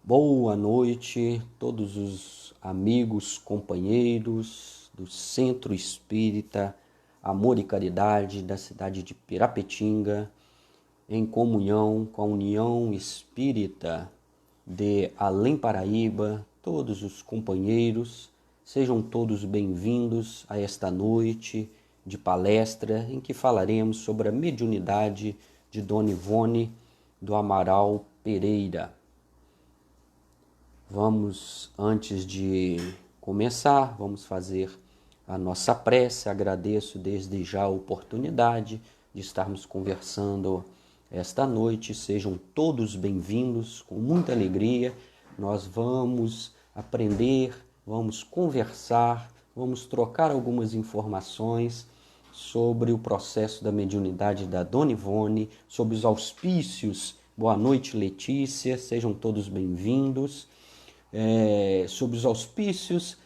Boa noite, todos os amigos, companheiros do Centro Espírita Amor e Caridade da cidade de Pirapetinga, em comunhão com a União Espírita de Além Paraíba, todos os companheiros, sejam todos bem-vindos a esta noite de palestra em que falaremos sobre a mediunidade de Dona Ivone do Amaral Pereira. Antes de começar, vamos fazer a nossa prece. Agradeço desde já a oportunidade de estarmos conversando esta noite. Sejam todos bem-vindos, com muita alegria. Nós vamos aprender, vamos conversar, vamos trocar algumas informações sobre o processo da mediunidade da Dona Ivone, sobre os auspícios. Boa noite, Letícia, sejam todos bem-vindos. Sobre os auspícios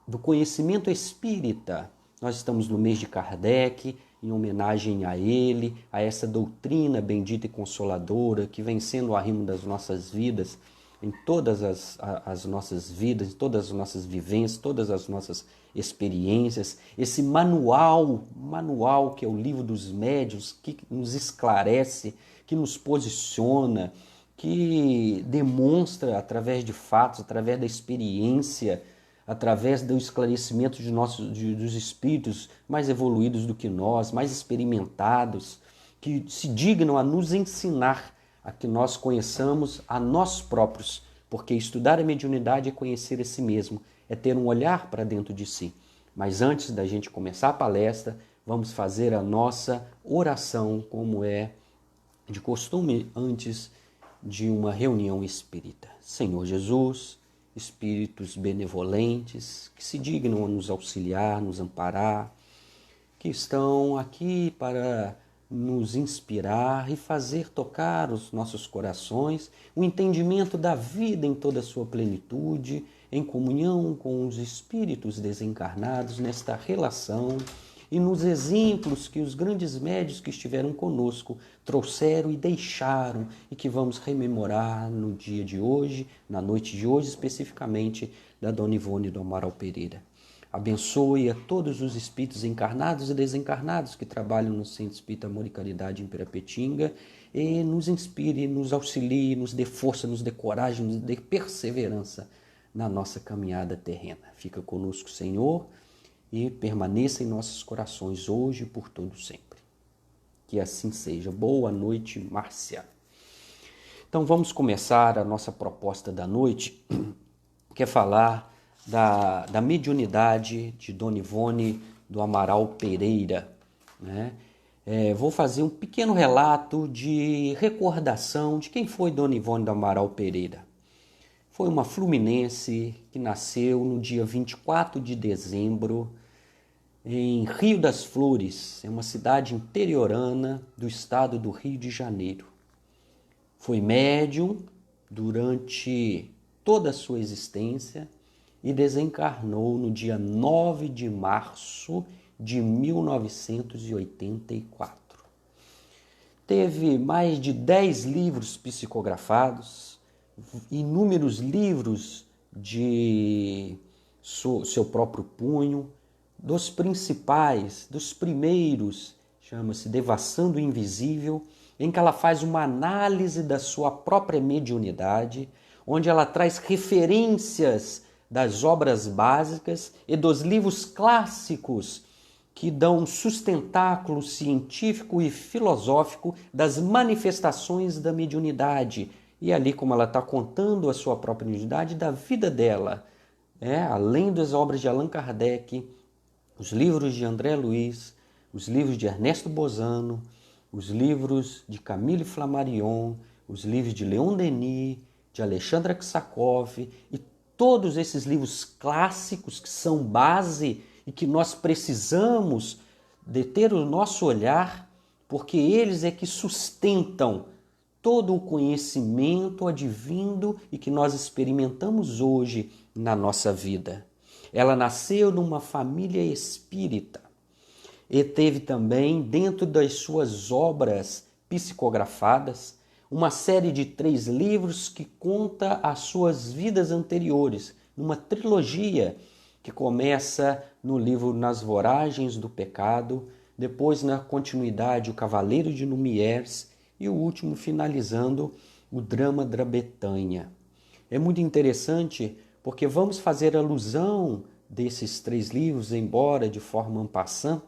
do conhecimento espírita. Nós estamos no mês de Kardec, em homenagem a ele, a essa doutrina bendita e consoladora que vem sendo o arrimo das nossas vidas, em todas as nossas vidas, em todas as nossas vivências, todas as nossas experiências. Esse manual que é o livro dos médiuns, que nos esclarece, que nos posiciona, que demonstra através de fatos, através da experiência, através do esclarecimento dos espíritos mais evoluídos do que nós, mais experimentados, que se dignam a nos ensinar a que nós conheçamos a nós próprios, porque estudar a mediunidade é conhecer a si mesmo, é ter um olhar para dentro de si. Mas antes da gente começar a palestra, vamos fazer a nossa oração, como é de costume antes de uma reunião espírita. Senhor Jesus, espíritos benevolentes que se dignam a nos auxiliar, nos amparar, que estão aqui para nos inspirar e fazer tocar os nossos corações, o entendimento da vida em toda a sua plenitude, em comunhão com os espíritos desencarnados nesta relação e nos exemplos que os grandes médiuns que estiveram conosco trouxeram e deixaram e que vamos rememorar no dia de hoje, na noite de hoje, especificamente da Dona Ivone do Amaral Pereira. Abençoe a todos os espíritos encarnados e desencarnados que trabalham no Centro Espírita Amor e Caridade em Pirapetinga e nos inspire, nos auxilie, nos dê força, nos dê coragem, nos dê perseverança na nossa caminhada terrena. Fica conosco, Senhor, e permaneça em nossos corações hoje e por todo sempre. Que assim seja. Boa noite, Márcia. Então vamos começar a nossa proposta da noite, que é falar da mediunidade de Dona Ivone do Amaral Pereira, né? Vou fazer um pequeno relato de recordação de quem foi Dona Ivone do Amaral Pereira. Foi uma fluminense que nasceu no dia 24 de dezembro em Rio das Flores, é uma cidade interiorana do estado do Rio de Janeiro. Foi médium durante toda a sua existência e desencarnou no dia 9 de março de 1984. Teve mais de 10 livros psicografados, inúmeros livros de seu próprio punho. Dos principais, dos primeiros, chama-se Devassando o Invisível, em que ela faz uma análise da sua própria mediunidade, onde ela traz referências das obras básicas e dos livros clássicos que dão sustentáculo científico e filosófico das manifestações da mediunidade. E ali, como ela está contando a sua própria mediunidade, da vida dela, além das obras de Allan Kardec, os livros de André Luiz, os livros de Ernesto Bozano, os livros de Camille Flammarion, os livros de Leon Denis, de Alexandre Aksakov e todos esses livros clássicos que são base e que nós precisamos de ter o nosso olhar, porque eles é que sustentam todo o conhecimento advindo e que nós experimentamos hoje na nossa vida. Ela nasceu numa família espírita e teve também, dentro das suas obras psicografadas, uma série de 3 livros que conta as suas vidas anteriores, numa trilogia que começa no livro Nas Voragens do Pecado, depois na continuidade O Cavaleiro de Lumières e o último finalizando o Drama da Betânia. É muito interessante porque vamos fazer alusão desses 3 livros, embora de forma en passant,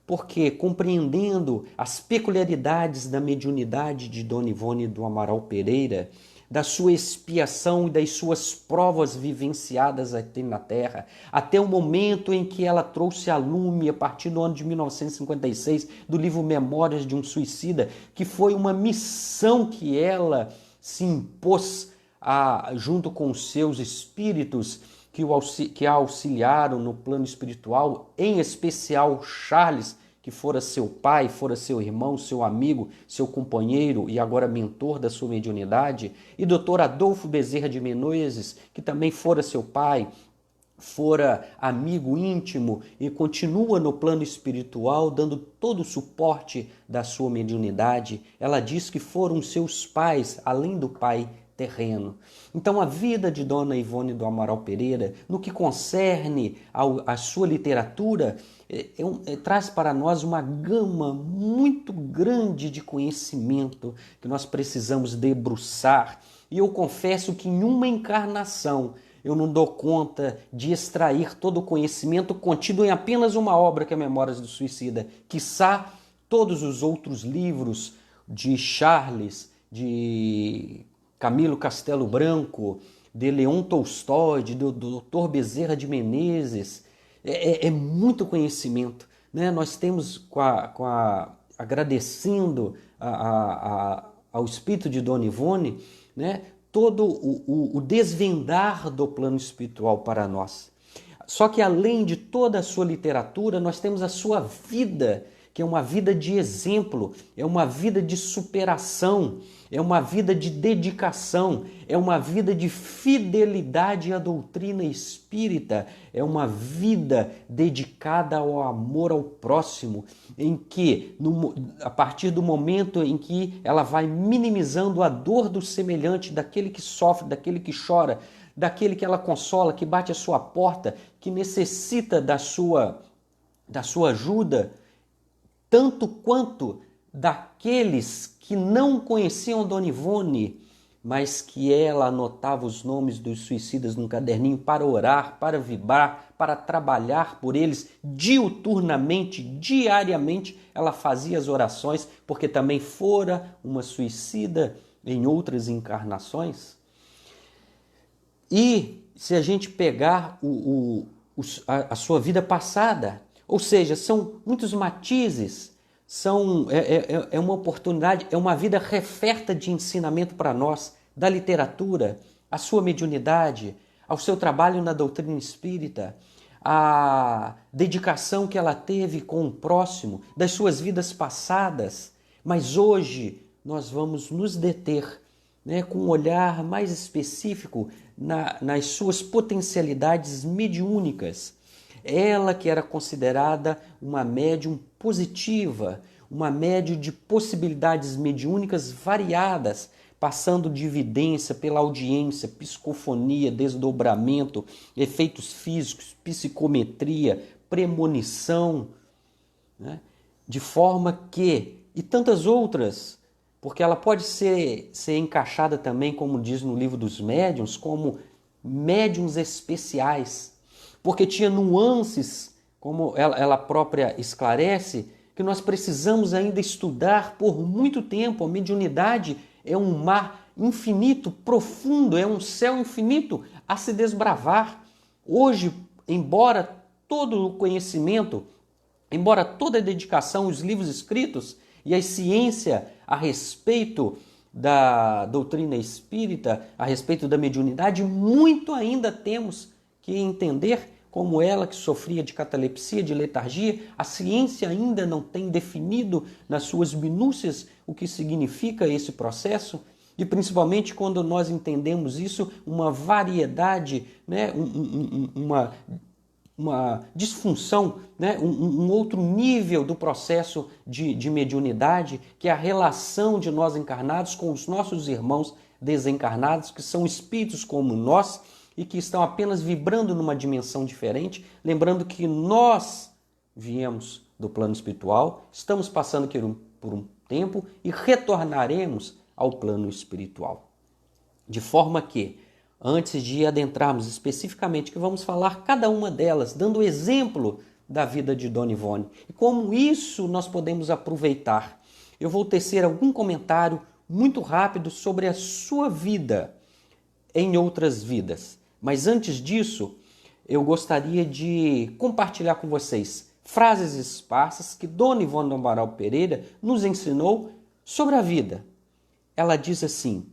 porque compreendendo as peculiaridades da mediunidade de Dona Ivone do Amaral Pereira, da sua expiação e das suas provas vivenciadas aqui na Terra, até o momento em que ela trouxe a lume, a partir do ano de 1956, do livro Memórias de um Suicida, que foi uma missão que ela se impôs junto com os seus espíritos que a auxiliaram no plano espiritual, em especial Charles, que fora seu pai, fora seu irmão, seu amigo, seu companheiro e agora mentor da sua mediunidade, e Dr. Adolfo Bezerra de Menezes, que também fora seu pai, fora amigo íntimo e continua no plano espiritual dando todo o suporte da sua mediunidade. Ela diz que foram seus pais, além do pai terreno. Então a vida de Dona Ivone do Amaral Pereira, no que concerne à sua literatura, traz para nós uma gama muito grande de conhecimento que nós precisamos debruçar. E eu confesso que em uma encarnação eu não dou conta de extrair todo o conhecimento contido em apenas uma obra que é Memórias do Suicida. Quiçá todos os outros livros de Charles, de Camilo Castelo Branco, de Leon Tolstói, do Dr. Bezerra de Menezes. É muito conhecimento, né? Nós temos, agradecendo ao espírito de Dona Ivone, né, todo o desvendar do plano espiritual para nós. Só que além de toda a sua literatura, nós temos a sua vida, que é uma vida de exemplo, é uma vida de superação, é uma vida de dedicação, é uma vida de fidelidade à doutrina espírita, é uma vida dedicada ao amor ao próximo, em que, a partir do momento em que ela vai minimizando a dor do semelhante, daquele que sofre, daquele que chora, daquele que ela consola, que bate a sua porta, que necessita da sua ajuda, tanto quanto daqueles que não conheciam Dona Ivone, mas que ela anotava os nomes dos suicidas num caderninho para orar, para vibrar, para trabalhar por eles diuturnamente, diariamente. Ela fazia as orações, porque também fora uma suicida em outras encarnações. E se a gente pegar a sua vida passada, ou seja, são muitos matizes, é uma oportunidade, é uma vida referta de ensinamento para nós, da literatura, a sua mediunidade, ao seu trabalho na doutrina espírita, a dedicação que ela teve com o próximo, das suas vidas passadas. Mas hoje nós vamos nos deter, né, com um olhar mais específico nas suas potencialidades mediúnicas. Ela que era considerada uma médium positiva, uma médium de possibilidades mediúnicas variadas, passando de evidência pela audiência, psicofonia, desdobramento, efeitos físicos, psicometria, premonição, né? De forma que, e tantas outras, porque ela pode ser encaixada também, como diz no livro dos médiuns, como médiuns especiais, porque tinha nuances, como ela própria esclarece, que nós precisamos ainda estudar por muito tempo. A mediunidade é um mar infinito, profundo, é um céu infinito a se desbravar. Hoje, embora todo o conhecimento, embora toda a dedicação, os livros escritos e a ciência a respeito da doutrina espírita, a respeito da mediunidade, muito ainda temos que entender. Como ela que sofria de catalepsia, de letargia, a ciência ainda não tem definido nas suas minúcias o que significa esse processo, e principalmente quando nós entendemos isso, uma variedade, né, uma disfunção, né? um outro nível do processo de mediunidade, que é a relação de nós encarnados com os nossos irmãos desencarnados, que são espíritos como nós e que estão apenas vibrando numa dimensão diferente, lembrando que nós viemos do plano espiritual, estamos passando por um tempo e retornaremos ao plano espiritual. De forma que, antes de adentrarmos especificamente, que vamos falar cada uma delas, dando exemplo da vida de Dona Ivone e como isso nós podemos aproveitar. Eu vou tecer algum comentário muito rápido sobre a sua vida em outras vidas. Mas antes disso, eu gostaria de compartilhar com vocês frases esparsas que Dona Ivone do Amaral Pereira nos ensinou sobre a vida. Ela diz assim,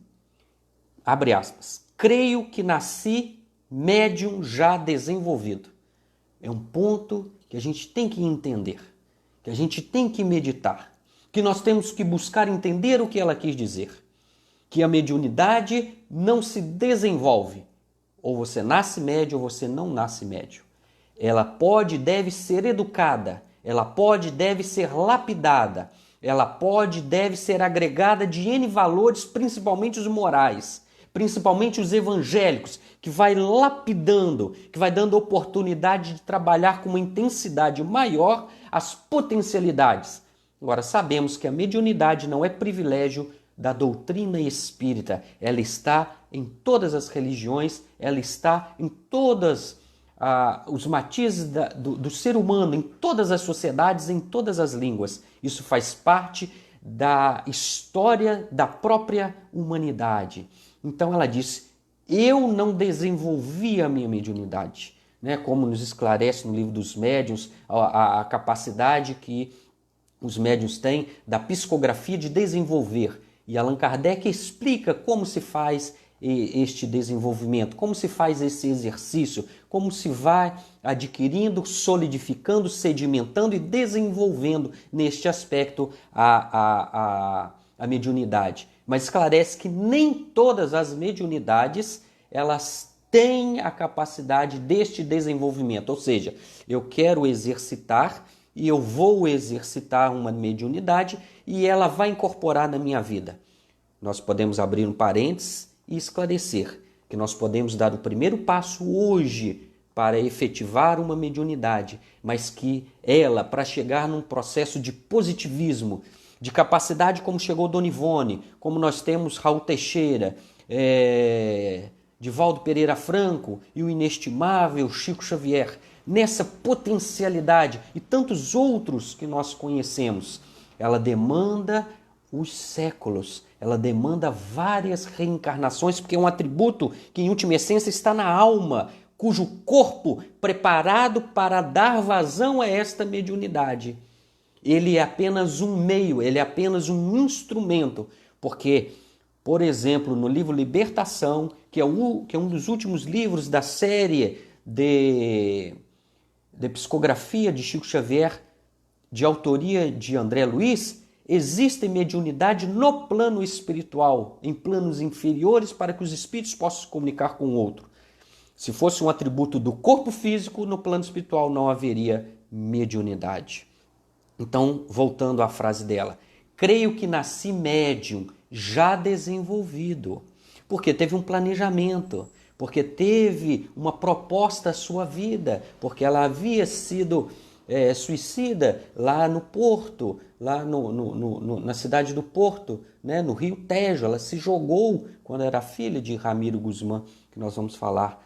abre aspas, creio que nasci médium já desenvolvido. É um ponto que a gente tem que entender, que a gente tem que meditar, que nós temos que buscar entender o que ela quis dizer. Que a mediunidade não se desenvolve. Ou você nasce médio ou você não nasce médio. Ela pode e deve ser educada, ela pode e deve ser lapidada, ela pode e deve ser agregada de N valores, principalmente os morais, principalmente os evangélicos, que vai lapidando, que vai dando oportunidade de trabalhar com uma intensidade maior as potencialidades. Agora, sabemos que a mediunidade não é privilégio da doutrina espírita, ela está em todas as religiões, ela está em todos os matizes do ser humano, em todas as sociedades, em todas as línguas. Isso faz parte da história da própria humanidade. Então ela disse, eu não desenvolvi a minha mediunidade, né? Como nos esclarece no livro dos médiuns, a capacidade que os médiuns têm da psicografia de desenvolver. E Allan Kardec explica como se faz este desenvolvimento, como se faz esse exercício, como se vai adquirindo, solidificando, sedimentando e desenvolvendo neste aspecto a mediunidade. Mas esclarece que nem todas as mediunidades elas têm a capacidade deste desenvolvimento, ou seja, eu quero exercitar e eu vou exercitar uma mediunidade e ela vai incorporar na minha vida. Nós podemos abrir um parênteses e esclarecer que nós podemos dar o primeiro passo hoje para efetivar uma mediunidade, mas que ela, para chegar num processo de positivismo, de capacidade como chegou Dona Ivone, como nós temos Raul Teixeira, Divaldo Pereira Franco e o inestimável Chico Xavier, nessa potencialidade e tantos outros que nós conhecemos, ela demanda os séculos, ela demanda várias reencarnações, porque é um atributo que em última essência está na alma, cujo corpo preparado para dar vazão a esta mediunidade. Ele é apenas um meio, ele é apenas um instrumento, porque, por exemplo, no livro Libertação, que é um dos últimos livros da série de psicografia de Chico Xavier, de autoria de André Luiz, existe mediunidade no plano espiritual, em planos inferiores, para que os espíritos possam se comunicar com o outro. Se fosse um atributo do corpo físico, no plano espiritual não haveria mediunidade. Então, voltando à frase dela, creio que nasci médium, já desenvolvido, porque teve um planejamento, porque teve uma proposta à sua vida, porque ela havia sido suicida lá no Porto, lá na cidade do Porto, né, no Rio Tejo. Ela se jogou quando era filha de Ramiro Guzmán, que nós vamos falar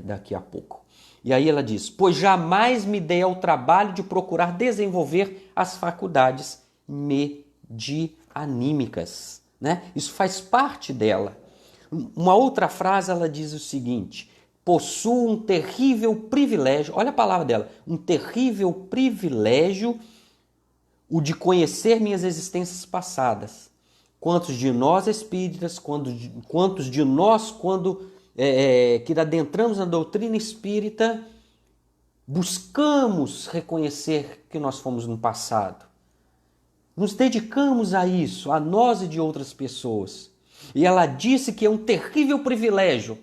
daqui a pouco. E aí ela diz, pois jamais me dei ao trabalho de procurar desenvolver as faculdades medianímicas, né? Isso faz parte dela. Uma outra frase, ela diz o seguinte, possuo um terrível privilégio, olha a palavra dela, um terrível privilégio, o de conhecer minhas existências passadas. Quantos de nós espíritas, quantos de nós, quando que adentramos na doutrina espírita, buscamos reconhecer que nós fomos no passado. Nos dedicamos a isso, a nós e de outras pessoas. E ela disse que é um terrível privilégio,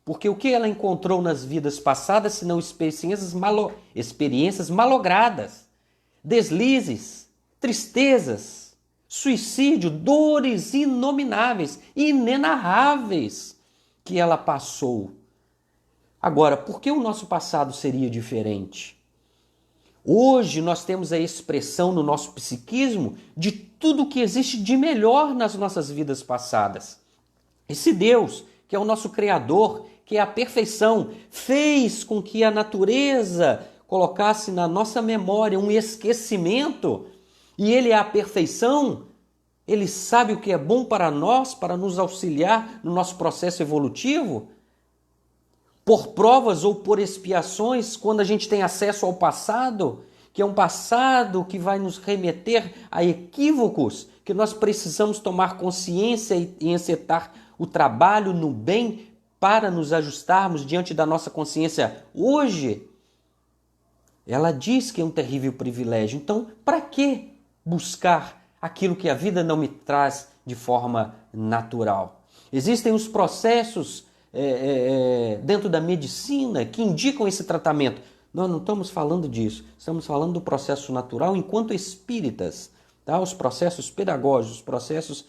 Porque o que ela encontrou nas vidas passadas, senão experiências malogradas, deslizes, tristezas, suicídio, dores inomináveis, inenarráveis que ela passou. Agora, por que o nosso passado seria diferente? Hoje nós temos a expressão no nosso psiquismo de tudo que existe de melhor nas nossas vidas passadas. Esse Deus, que é o nosso Criador, que é a perfeição, fez com que a natureza colocasse na nossa memória um esquecimento, e Ele é a perfeição, Ele sabe o que é bom para nós, para nos auxiliar no nosso processo evolutivo. Por provas ou por expiações, quando a gente tem acesso ao passado, que é um passado que vai nos remeter a equívocos, que nós precisamos tomar consciência e encetar o trabalho no bem para nos ajustarmos diante da nossa consciência hoje. Ela diz que é um terrível privilégio. Então, para que buscar aquilo que a vida não me traz de forma natural? Existem os processos dentro da medicina que indicam esse tratamento. Nós não estamos falando disso, estamos falando do processo natural enquanto espíritas, tá? Os processos pedagógicos, os processos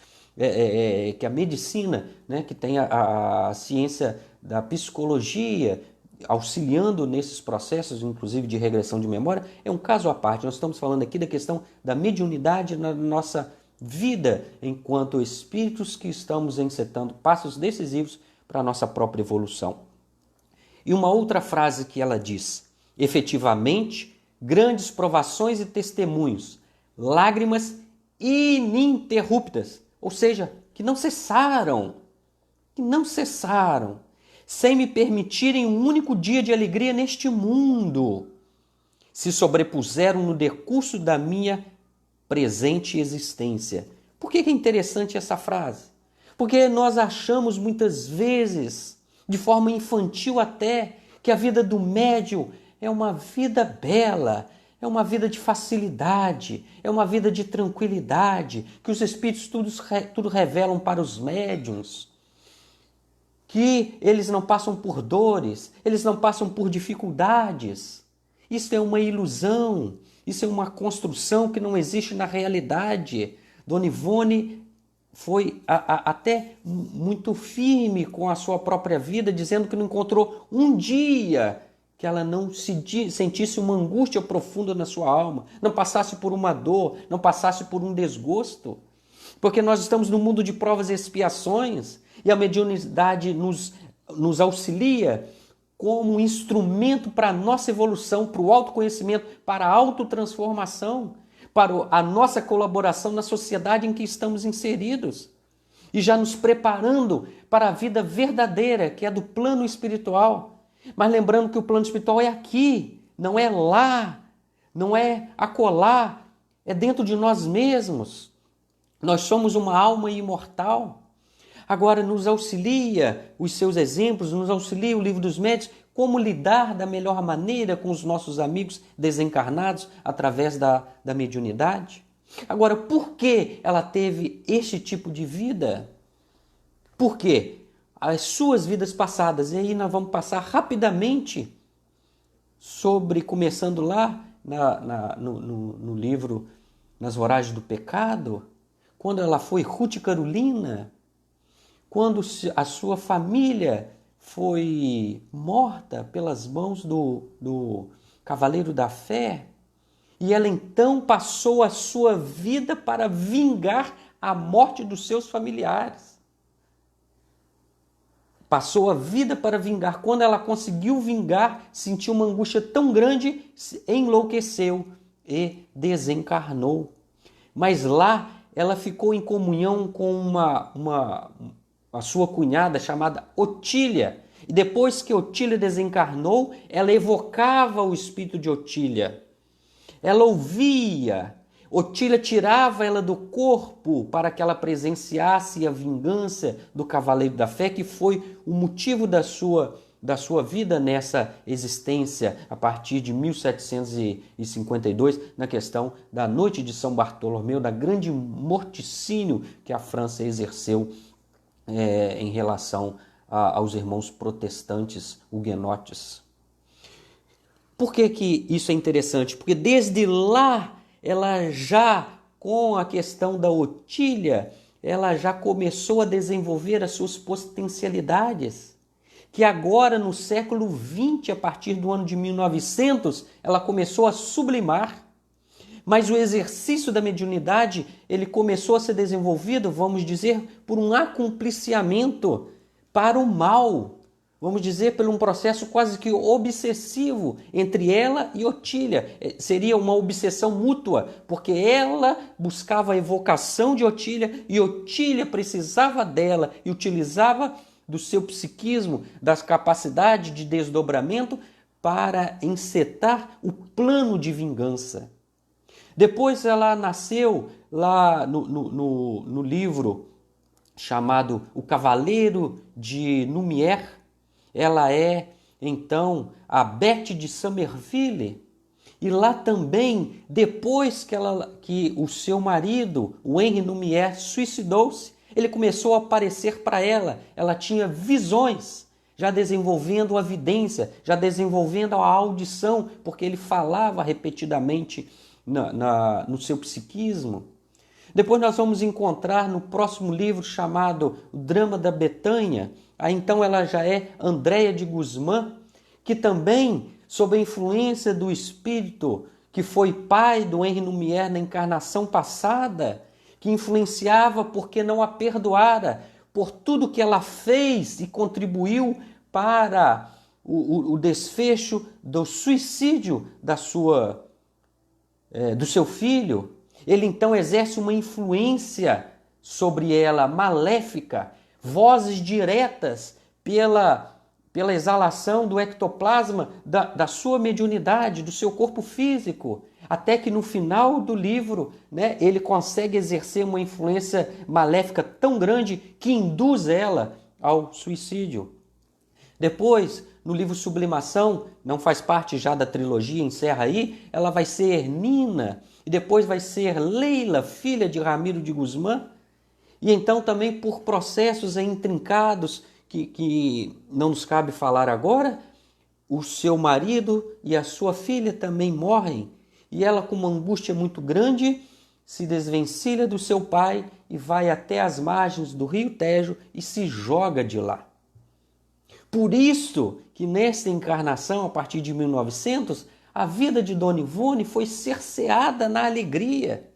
que a medicina, né, que tem a ciência da psicologia auxiliando nesses processos, inclusive de regressão de memória, é um caso à parte. Nós estamos falando aqui da questão da mediunidade na nossa vida enquanto espíritos que estamos encetando passos decisivos para a nossa própria evolução. E uma outra frase que ela diz: efetivamente, grandes provações e testemunhos, lágrimas ininterruptas, ou seja, que não cessaram, sem me permitirem um único dia de alegria neste mundo, se sobrepuseram no decurso da minha presente existência. Por que é interessante essa frase? Porque nós achamos muitas vezes, de forma infantil até, que a vida do médium é uma vida bela, é uma vida de facilidade, é uma vida de tranquilidade, que os espíritos tudo revelam para os médiuns, que eles não passam por dores, eles não passam por dificuldades. Isso é uma ilusão, isso é uma construção que não existe na realidade. Dona Ivone foi até muito firme com a sua própria vida, dizendo que não encontrou um dia que ela não sentisse uma angústia profunda na sua alma, não passasse por uma dor, não passasse por um desgosto. Porque nós estamos no mundo de provas e expiações, e a mediunidade nos auxilia como instrumento para a nossa evolução, para o autoconhecimento, para a autotransformação, para a nossa colaboração na sociedade em que estamos inseridos. E já nos preparando para a vida verdadeira, que é do plano espiritual. Mas lembrando que o plano espiritual é aqui, não é lá, não é acolá, é dentro de nós mesmos. Nós somos uma alma imortal. Agora nos auxilia os seus exemplos, nos auxilia o Livro dos Médiuns, como lidar da melhor maneira com os nossos amigos desencarnados através da mediunidade. Agora, por que ela teve este tipo de vida? Por quê? As suas vidas passadas. E aí nós vamos passar rapidamente sobre, começando lá no livro Nas Voragens do Pecado, quando ela foi Ruth Carolina, quando a sua família foi morta pelas mãos do Cavaleiro da Fé, e ela então passou a sua vida para vingar a morte dos seus familiares. Passou a vida para vingar. Quando ela conseguiu vingar, sentiu uma angústia tão grande, enlouqueceu e desencarnou. Mas lá ela ficou em comunhão com a sua cunhada chamada Otília. E depois que Otília desencarnou, ela evocava o espírito de Otília. Ela ouvia. Otília tirava ela do corpo para que ela presenciasse a vingança do Cavaleiro da Fé, que foi o motivo da sua vida nessa existência a partir de 1752, na questão da noite de São Bartolomeu, da grande morticínio que a França exerceu em relação aos irmãos protestantes huguenotes. Por que que isso é interessante? Porque desde lá, ela já, com a questão da Otília, ela já começou a desenvolver as suas potencialidades, que agora, no século XX, a partir do ano de 1900, ela começou a sublimar. Mas o exercício da mediunidade, ele começou a ser desenvolvido, vamos dizer, por um acompliciamento para o mal. Vamos dizer, por um processo quase que obsessivo entre ela e Otília. Seria uma obsessão mútua, porque ela buscava a evocação de Otília e Otília precisava dela e utilizava do seu psiquismo, das capacidades de desdobramento para encetar o plano de vingança. Depois ela nasceu lá no livro chamado O Cavaleiro de Lumière. Ela é, então, a Bete de Somerville. E lá também, depois que o seu marido, o Henri Lumière, suicidou-se, ele começou a aparecer para ela. Ela tinha visões, já desenvolvendo a vidência, já desenvolvendo a audição, porque ele falava repetidamente no seu psiquismo. Depois nós vamos encontrar no próximo livro chamado O Drama da Betânia. Aí então ela já é Andréia de Guzmán, que também, sob a influência do espírito que foi pai do Henri Lumière na encarnação passada, que influenciava porque não a perdoara por tudo que ela fez e contribuiu para o desfecho do suicídio do seu filho. Ele então exerce uma influência sobre ela maléfica, vozes diretas pela exalação do ectoplasma da sua mediunidade, do seu corpo físico, até que no final do livro, né, ele consegue exercer uma influência maléfica tão grande que induz ela ao suicídio. Depois, no livro Sublimação, não faz parte já da trilogia, encerra aí, ela vai ser Hermina, e depois vai ser Leila, filha de Ramiro de Guzmán, e então também por processos intrincados que não nos cabe falar agora, o seu marido e a sua filha também morrem, e ela, com uma angústia muito grande, se desvencilha do seu pai e vai até as margens do rio Tejo e se joga de lá. Por isso que nesta encarnação, a partir de 1900, a vida de Dona Ivone foi cerceada na alegria.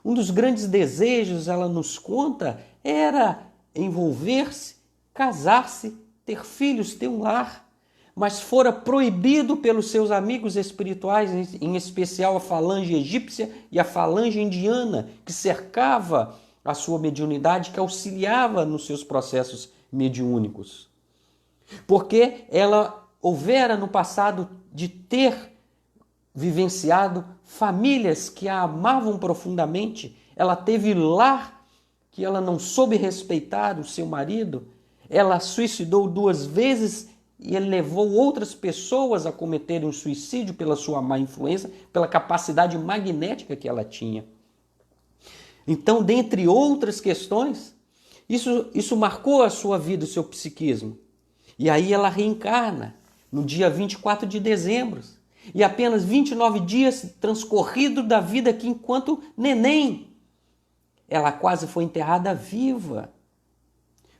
Um dos grandes desejos, ela nos conta, era envolver-se, casar-se, ter filhos, ter um lar. Mas fora proibido pelos seus amigos espirituais, em especial a falange egípcia e a falange indiana, que cercava a sua mediunidade, que auxiliava nos seus processos mediúnicos. Porque ela houvera no passado de ter vivenciado famílias que a amavam profundamente, ela teve lar que ela não soube respeitar o seu marido, ela suicidou 2 vezes e ele levou outras pessoas a cometerem um suicídio pela sua má influência, pela capacidade magnética que ela tinha. Então, dentre outras questões, isso marcou a sua vida, o seu psiquismo. E aí ela reencarna no dia 24 de dezembro. E apenas 29 dias transcorridos da vida aqui enquanto neném. Ela quase foi enterrada viva,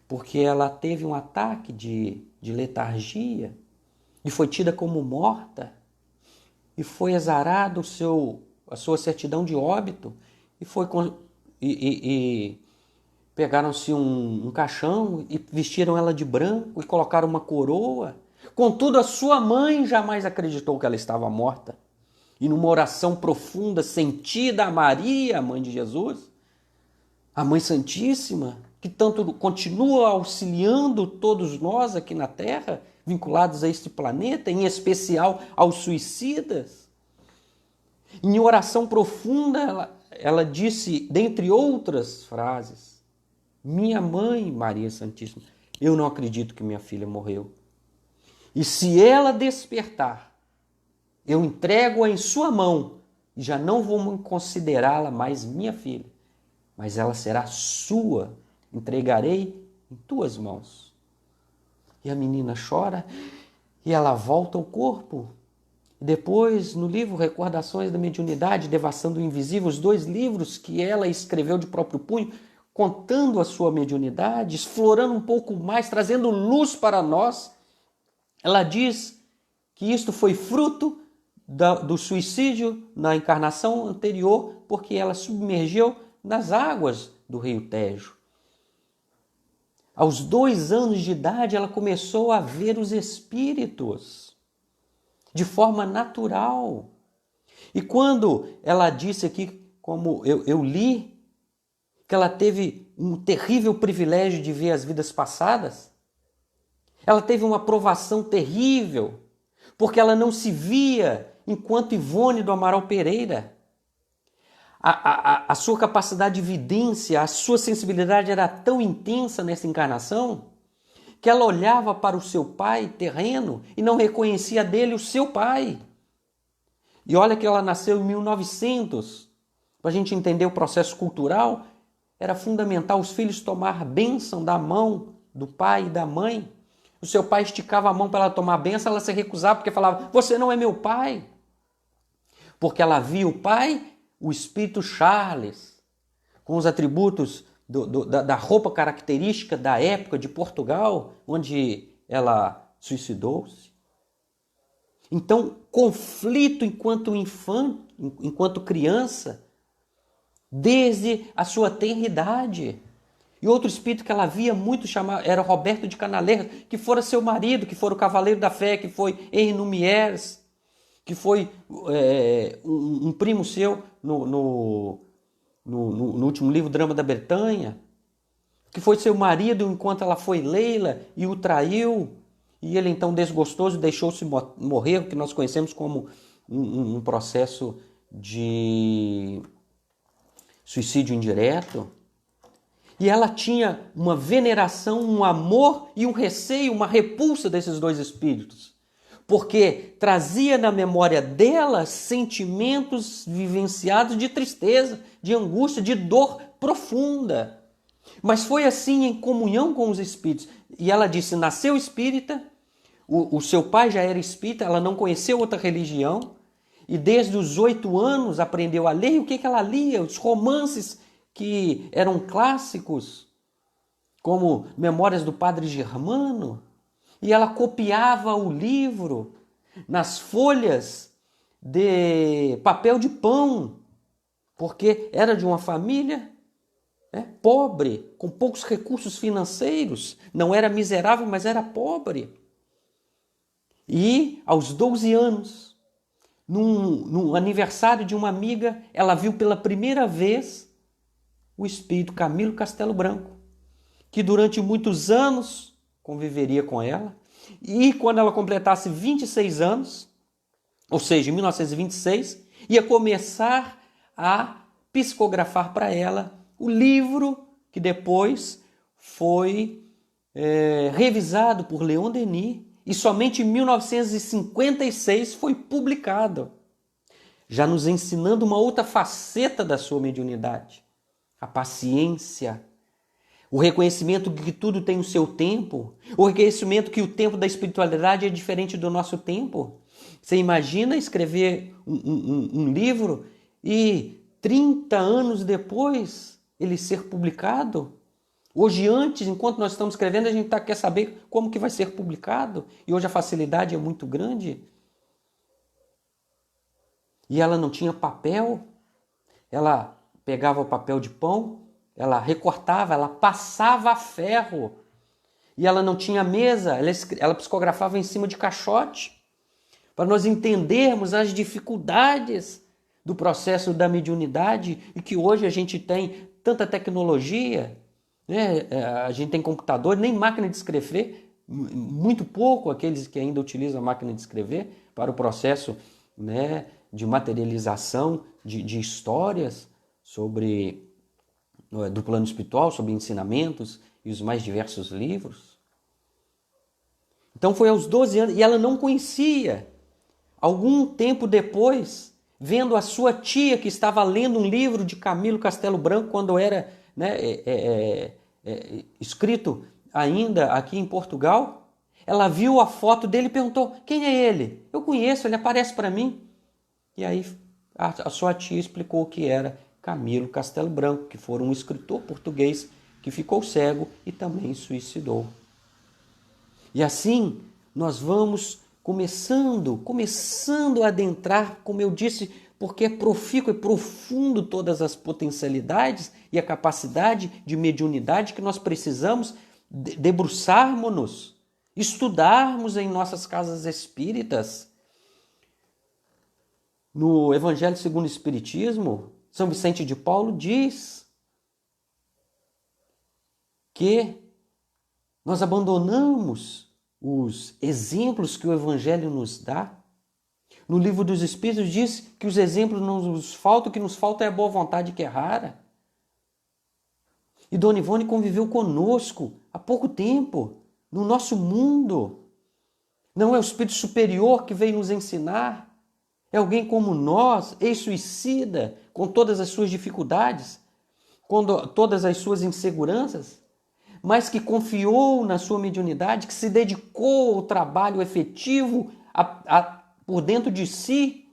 porque ela teve um ataque de letargia e foi tida como morta. E foi exarado a sua certidão de óbito. E pegaram-se um caixão e vestiram ela de branco e colocaram uma coroa. Contudo, a sua mãe jamais acreditou que ela estava morta. E numa oração profunda, sentida a Maria, a mãe de Jesus, a Mãe Santíssima, que tanto continua auxiliando todos nós aqui na Terra, vinculados a este planeta, em especial aos suicidas. Em oração profunda, ela disse, dentre outras frases, minha mãe, Maria Santíssima, eu não acredito que minha filha morreu. E se ela despertar, eu entrego-a em sua mão e já não vou considerá-la mais minha filha, mas ela será sua. Entregarei em tuas mãos. E a menina chora e ela volta ao corpo. E depois, no livro Recordações da Mediunidade, Devassando o Invisível, os 2 livros que ela escreveu de próprio punho, contando a sua mediunidade, explorando um pouco mais, trazendo luz para nós, ela diz que isto foi fruto do suicídio na encarnação anterior, porque ela submergeu nas águas do rio Tejo. Aos 2 anos de idade, ela começou a ver os espíritos de forma natural. E quando ela disse aqui, como eu li, que ela teve um terrível privilégio de ver as vidas passadas, ela teve uma provação terrível, porque ela não se via enquanto Ivone do Amaral Pereira. A sua capacidade de vidência, a sua sensibilidade era tão intensa nessa encarnação, que ela olhava para o seu pai terreno e não reconhecia dele o seu pai. E olha que ela nasceu em 1900. Para a gente entender o processo cultural, era fundamental os filhos tomar bênção da mão do pai e da mãe. O seu pai esticava a mão para ela tomar bênção, ela se recusava porque falava, você não é meu pai. Porque ela via o pai, o espírito Charles, com os atributos da roupa característica da época de Portugal, onde ela suicidou-se. Então, conflito enquanto criança, desde a sua tenridade. E outro espírito que ela via muito era Roberto de Canaleiros, que fora seu marido, que fora o Cavaleiro da Fé, que foi Henri Numieres, que foi um primo seu no último livro, Drama da Bretanha, que foi seu marido enquanto ela foi Leila e o traiu, e ele então desgostoso deixou-se morrer, o que nós conhecemos como um processo de suicídio indireto. E ela tinha uma veneração, um amor e um receio, uma repulsa desses 2 espíritos, porque trazia na memória dela sentimentos vivenciados de tristeza, de angústia, de dor profunda. Mas foi assim em comunhão com os espíritos. E ela disse, nasceu espírita, o seu pai já era espírita, ela não conheceu outra religião, e desde os 8 anos aprendeu a ler. E o que ela lia? Os romances que eram clássicos, como Memórias do Padre Germano, e ela copiava o livro nas folhas de papel de pão, porque era de uma família pobre, com poucos recursos financeiros, não era miserável, mas era pobre. E aos 12 anos, num aniversário de uma amiga, ela viu pela primeira vez o espírito Camilo Castelo Branco, que durante muitos anos conviveria com ela, e quando ela completasse 26 anos, ou seja, em 1926, ia começar a psicografar para ela o livro que depois foi revisado por Leon Denis, e somente em 1956 foi publicado, já nos ensinando uma outra faceta da sua mediunidade. A paciência, o reconhecimento de que tudo tem o seu tempo, o reconhecimento que o tempo da espiritualidade é diferente do nosso tempo. Você imagina escrever um livro e 30 anos depois ele ser publicado? Hoje, antes, enquanto nós estamos escrevendo, a gente quer saber como que vai ser publicado. E hoje a facilidade é muito grande. E ela não tinha papel, ela pegava o papel de pão, ela recortava, ela passava a ferro. E ela não tinha mesa, ela psicografava em cima de caixote. Para nós entendermos as dificuldades do processo da mediunidade, e que hoje a gente tem tanta tecnologia, né? A gente tem computador, nem máquina de escrever, muito pouco aqueles que ainda utilizam a máquina de escrever para o processo, né, de materialização de histórias do plano espiritual, sobre ensinamentos e os mais diversos livros. Então foi aos 12 anos, e ela não conhecia. Algum tempo depois, vendo a sua tia que estava lendo um livro de Camilo Castelo Branco, quando era escrito ainda aqui em Portugal, Ela viu a foto dele e perguntou: quem é ele? Eu conheço, ele aparece para mim. E aí a sua tia explicou que era Camilo Castelo Branco, que foi um escritor português que ficou cego e também suicidou. E assim nós vamos começando a adentrar, como eu disse, porque é profícuo, é profundo todas as potencialidades e a capacidade de mediunidade que nós precisamos debruçarmos-nos, estudarmos em nossas casas espíritas. No Evangelho segundo o Espiritismo, São Vicente de Paulo diz que nós abandonamos os exemplos que o Evangelho nos dá. No Livro dos Espíritos diz que os exemplos não nos faltam, o que nos falta é a boa vontade, que é rara. E Dona Ivone conviveu conosco há pouco tempo, no nosso mundo. Não é o Espírito Superior que veio nos ensinar, é alguém como nós, ex-suicida, com todas as suas dificuldades, com todas as suas inseguranças, mas que confiou na sua mediunidade, que se dedicou ao trabalho efetivo por dentro de si,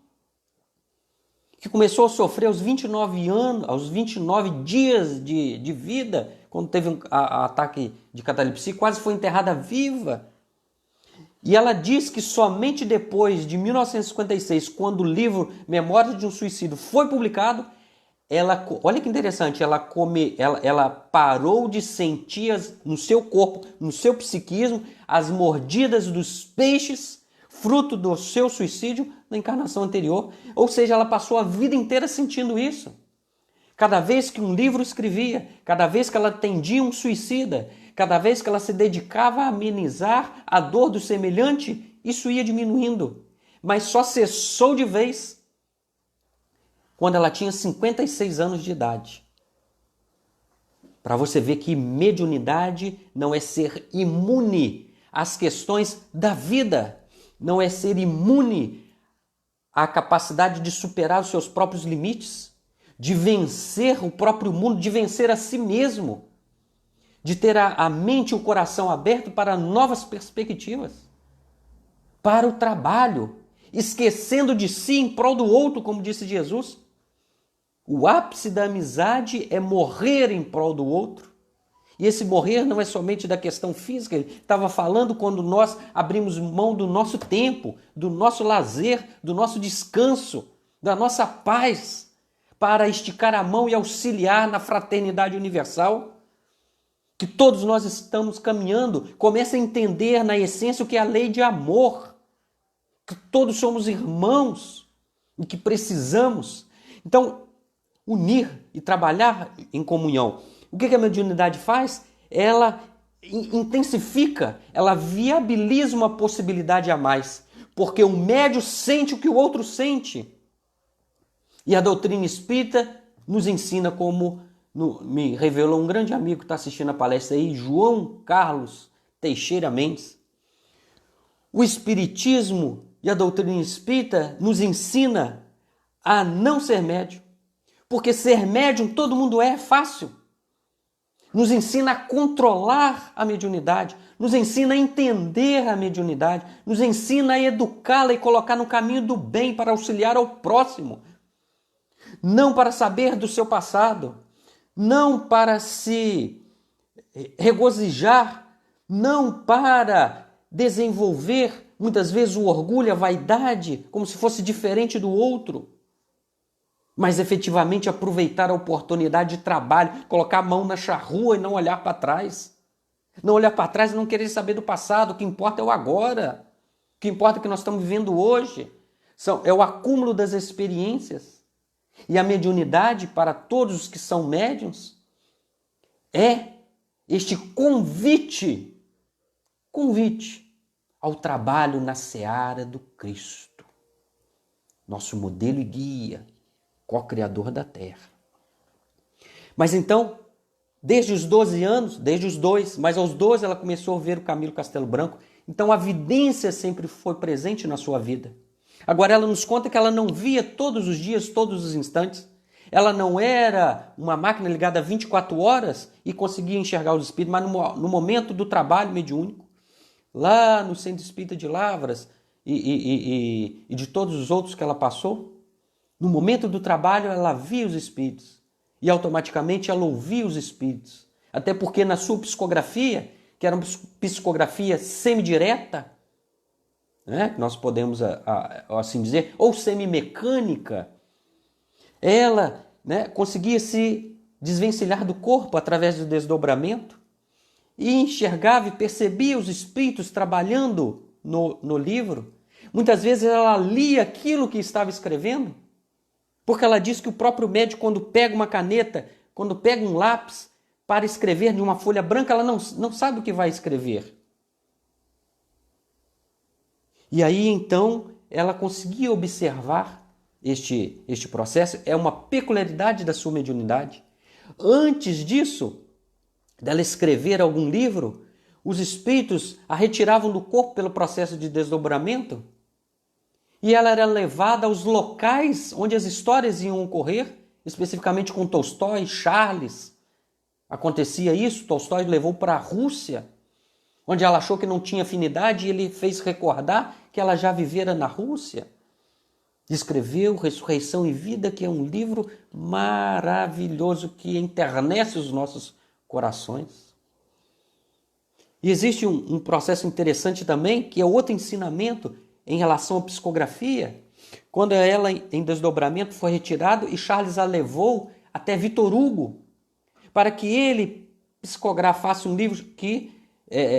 que começou a sofrer aos 29 anos, aos 29 dias de vida, quando teve um ataque de catalepsia, quase foi enterrada viva. E ela diz que somente depois de 1956, quando o livro Memórias de um Suicídio foi publicado, olha que interessante, ela parou de sentir no seu corpo, no seu psiquismo, as mordidas dos peixes, fruto do seu suicídio na encarnação anterior. Ou seja, ela passou a vida inteira sentindo isso. Cada vez que um livro escrevia, cada vez que ela atendia um suicida, cada vez que ela se dedicava a amenizar a dor do semelhante, isso ia diminuindo. Mas só cessou de vez quando ela tinha 56 anos de idade. Para você ver que mediunidade não é ser imune às questões da vida, não é ser imune à capacidade de superar os seus próprios limites, de vencer o próprio mundo, de vencer a si mesmo, de ter a mente e o coração aberto para novas perspectivas, para o trabalho, esquecendo de si em prol do outro, como disse Jesus. O ápice da amizade é morrer em prol do outro. E esse morrer não é somente da questão física, ele estava falando quando nós abrimos mão do nosso tempo, do nosso lazer, do nosso descanso, da nossa paz, para esticar a mão e auxiliar na fraternidade universal, que todos nós estamos caminhando. Comece a entender na essência o que é a lei de amor, que todos somos irmãos e que precisamos. Então, unir e trabalhar em comunhão. O que a mediunidade faz? Ela intensifica, ela viabiliza uma possibilidade a mais, porque o médium sente o que o outro sente. E a doutrina espírita nos ensina, como me revelou um grande amigo que está assistindo a palestra aí, João Carlos Teixeira Mendes. O espiritismo e a doutrina espírita nos ensina a não ser médium, porque ser médium todo mundo é fácil. Nos ensina a controlar a mediunidade, nos ensina a entender a mediunidade, nos ensina a educá-la e colocar no caminho do bem para auxiliar ao próximo. Não para saber do seu passado, não para se regozijar, não para desenvolver muitas vezes o orgulho, a vaidade, como se fosse diferente do outro, mas efetivamente aproveitar a oportunidade de trabalho, colocar a mão na charrua e não olhar para trás. Não olhar para trás e não querer saber do passado, o que importa é o agora, o que importa é o que nós estamos vivendo hoje, é o acúmulo das experiências. E a mediunidade, para todos os que são médiuns, é este convite ao trabalho na seara do Cristo, nosso modelo e guia, co-criador da Terra. Mas então, desde os 12 anos, desde os 2, mas aos 12 ela começou a ver o Camilo Castelo Branco, então a vidência sempre foi presente na sua vida. Agora ela nos conta que ela não via todos os dias, todos os instantes. Ela não era uma máquina ligada 24 horas e conseguia enxergar os espíritos, mas no momento do trabalho mediúnico, lá no Centro Espírita de Lavras e de todos os outros que ela passou, no momento do trabalho ela via os espíritos e automaticamente ela ouvia os espíritos. Até porque na sua psicografia, que era uma psicografia semidireta, né, nós podemos assim dizer, ou semimecânica, ela, né, conseguia se desvencilhar do corpo através do desdobramento e enxergava e percebia os espíritos trabalhando no livro. Muitas vezes ela lia aquilo que estava escrevendo, porque ela diz que o próprio médico, quando pega uma caneta, quando pega um lápis para escrever de uma folha branca, ela não sabe o que vai escrever. E aí, então, ela conseguia observar este processo. É uma peculiaridade da sua mediunidade. Antes disso, dela escrever algum livro, os espíritos a retiravam do corpo pelo processo de desdobramento e ela era levada aos locais onde as histórias iam ocorrer, especificamente com Tolstói, Charles. Acontecia isso, Tolstói levou para a Rússia, onde ela achou que não tinha afinidade e ele fez recordar que ela já vivera na Rússia. Escreveu Ressurreição e Vida, que é um livro maravilhoso que enternece os nossos corações. E existe um processo interessante também, que é outro ensinamento em relação à psicografia, quando ela, em desdobramento, foi retirado e Charles a levou até Victor Hugo, para que ele psicografasse um livro que,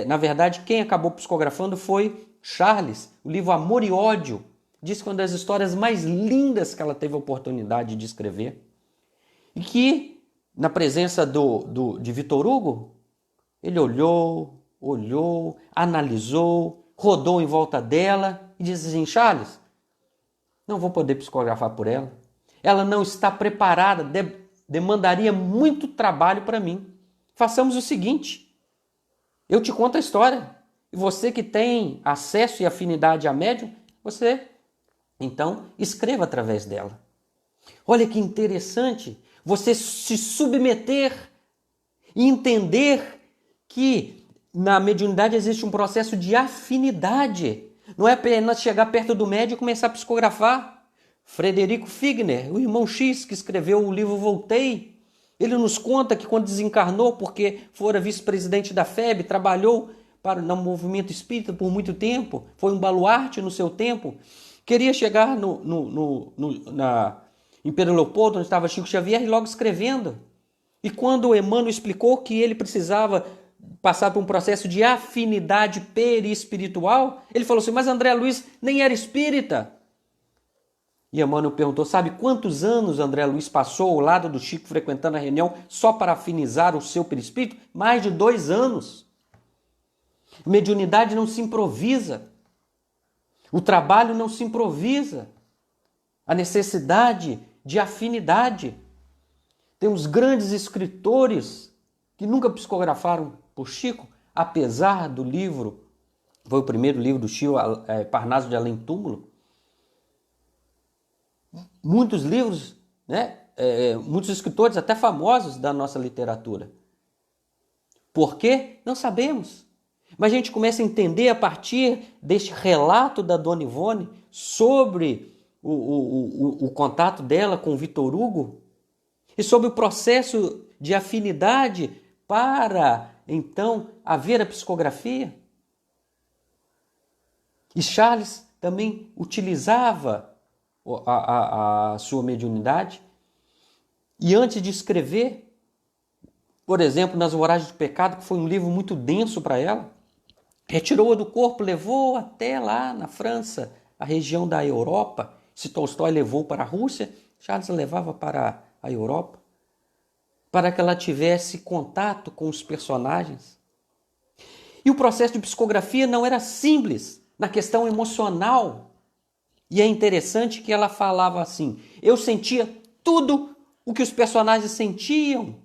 na verdade, quem acabou psicografando foi Charles, o livro Amor e Ódio. Diz que é uma das histórias mais lindas que ela teve a oportunidade de escrever. E que, na presença de Victor Hugo, ele olhou, analisou, rodou em volta dela e disse assim: Charles, não vou poder psicografar por ela. Ela não está preparada, demandaria muito trabalho para mim. Façamos o seguinte, eu te conto a história. E você que tem acesso e afinidade a médium, você, então, escreva através dela. Olha que interessante você se submeter e entender que na mediunidade existe um processo de afinidade. Não é apenas chegar perto do médium e começar a psicografar. Frederico Figner, o irmão X, que escreveu o livro Voltei, ele nos conta que quando desencarnou, porque fora vice-presidente da FEB, trabalhou no movimento espírita por muito tempo, foi um baluarte no seu tempo, queria chegar em Pedro Leopoldo, onde estava Chico Xavier, e logo escrevendo. E quando o Emmanuel explicou que ele precisava passar por um processo de afinidade perispiritual, ele falou assim: mas André Luiz nem era espírita. E Emmanuel perguntou: sabe quantos anos André Luiz passou ao lado do Chico frequentando a reunião só para afinizar o seu perispírito? Mais de 2 anos. Mediunidade não se improvisa. O trabalho não se improvisa. A necessidade de afinidade. Temos grandes escritores que nunca psicografaram por Chico, apesar do livro, foi o primeiro livro do Chico, Parnaso de Além Túmulo. Muitos livros, né? Muitos escritores até famosos da nossa literatura. Por quê? Não sabemos. Mas a gente começa a entender a partir deste relato da Dona Ivone sobre o contato dela com o Victor Hugo e sobre o processo de afinidade para, então, haver a psicografia. E Charles também utilizava a sua mediunidade. E antes de escrever, por exemplo, Nas Voragens do Pecado, que foi um livro muito denso para ela, retirou-a do corpo, levou até lá na França, a região da Europa. Se Tolstói levou para a Rússia, Charles levava para a Europa, para que ela tivesse contato com os personagens. E o processo de psicografia não era simples na questão emocional. E é interessante que ela falava assim: eu sentia tudo o que os personagens sentiam.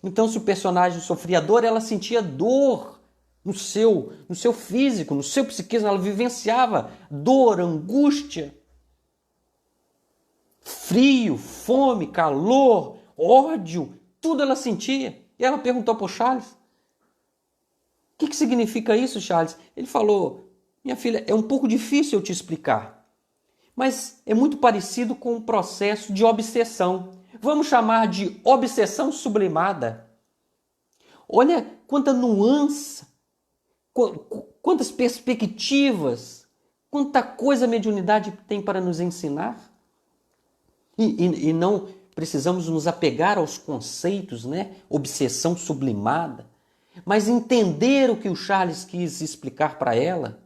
Então, se o personagem sofria dor, ela sentia dor no seu físico, no seu psiquismo. Ela vivenciava dor, angústia, frio, fome, calor, ódio, tudo ela sentia. E ela perguntou para o Charles: que significa isso, Charles? Ele falou, minha filha, é um pouco difícil eu te explicar, mas é muito parecido com um processo de obsessão. Vamos chamar de obsessão sublimada. Olha quanta nuance, quantas perspectivas, quanta coisa a mediunidade tem para nos ensinar. E não precisamos nos apegar aos conceitos, né? Obsessão sublimada, mas entender o que o Charles quis explicar para ela.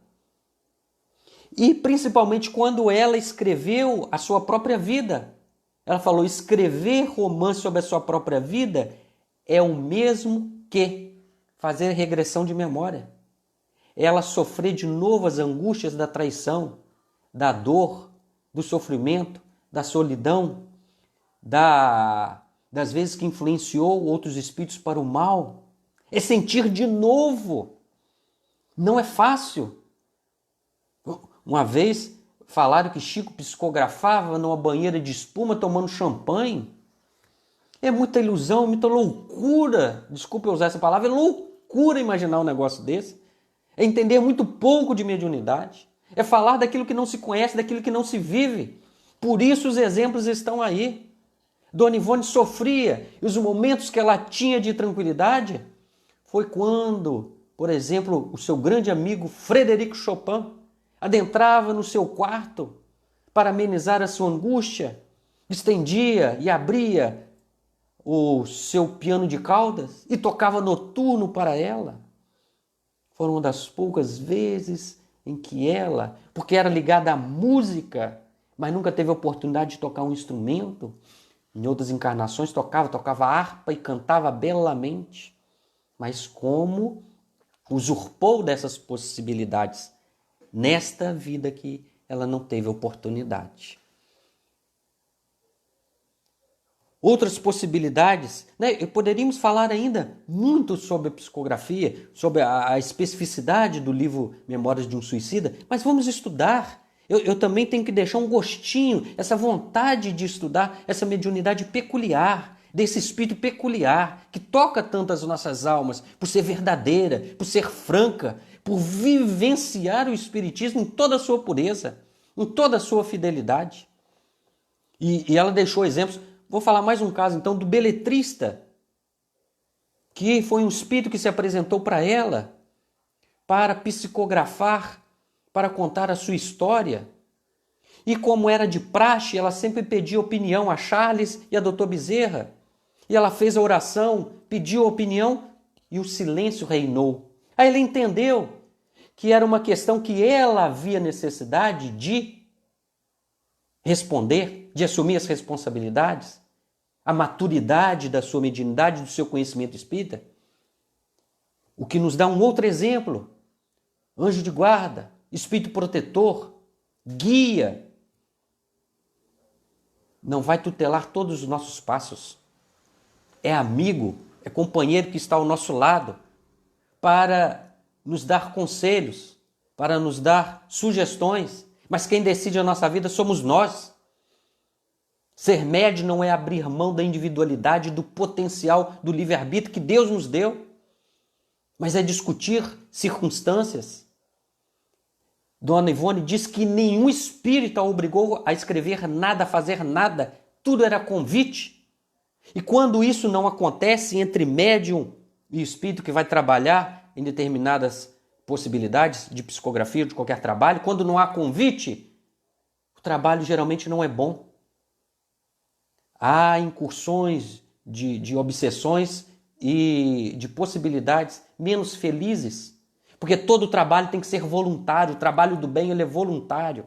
E principalmente quando ela escreveu a sua própria vida. Ela falou, escrever romance sobre a sua própria vida é o mesmo que fazer regressão de memória. Ela sofrer de novo as angústias da traição, da dor, do sofrimento, da solidão, das vezes que influenciou outros espíritos para o mal. É sentir de novo. Não é fácil. Uma vez falaram que Chico psicografava numa banheira de espuma tomando champanhe. É muita ilusão, muita loucura. Desculpe eu usar essa palavra, é loucura imaginar um negócio desse. É entender muito pouco de mediunidade. É falar daquilo que não se conhece, daquilo que não se vive. Por isso os exemplos estão aí. Dona Ivone sofria, e os momentos que ela tinha de tranquilidade foi quando, por exemplo, o seu grande amigo Frederico Chopin adentrava no seu quarto para amenizar a sua angústia, estendia e abria o seu piano de caudas e tocava noturno para ela. Foram uma das poucas vezes em que ela, porque era ligada à música, mas nunca teve a oportunidade de tocar um instrumento, em outras encarnações tocava harpa e cantava belamente, mas como usurpou dessas possibilidades nesta vida que ela não teve oportunidade. Outras possibilidades, né? Poderíamos falar ainda muito sobre a psicografia, sobre a especificidade do livro Memórias de um Suicida, mas vamos estudar. Eu também tenho que deixar um gostinho, essa vontade de estudar essa mediunidade peculiar, desse espírito peculiar, que toca tanto as nossas almas, por ser verdadeira, por ser franca, por vivenciar o espiritismo em toda a sua pureza, em toda a sua fidelidade. E ela deixou exemplos. Vou falar mais um caso, então, do beletrista, que foi um espírito que se apresentou para ela para psicografar, para contar a sua história. E como era de praxe, ela sempre pedia opinião a Charles e a Dr. Bezerra. E ela fez a oração, pediu a opinião e o silêncio reinou. Aí ela entendeu que era uma questão que ela havia necessidade de responder, de assumir as responsabilidades, a maturidade da sua mediunidade, do seu conhecimento espírita. O que nos dá um outro exemplo. Anjo de guarda, espírito protetor, guia. Não vai tutelar todos os nossos passos. É amigo, é companheiro que está ao nosso lado para nos dar conselhos, para nos dar sugestões. Mas quem decide a nossa vida somos nós. Ser médio não é abrir mão da individualidade, do potencial, do livre-arbítrio que Deus nos deu, mas é discutir circunstâncias. Dona Ivone diz que nenhum espírito a obrigou a escrever nada, a fazer nada, tudo era convite. E quando isso não acontece entre médium e espírito que vai trabalhar em determinadas possibilidades de psicografia, de qualquer trabalho, quando não há convite, o trabalho geralmente não é bom. Há incursões de obsessões e de possibilidades menos felizes, porque todo trabalho tem que ser voluntário, o trabalho do bem ele é voluntário.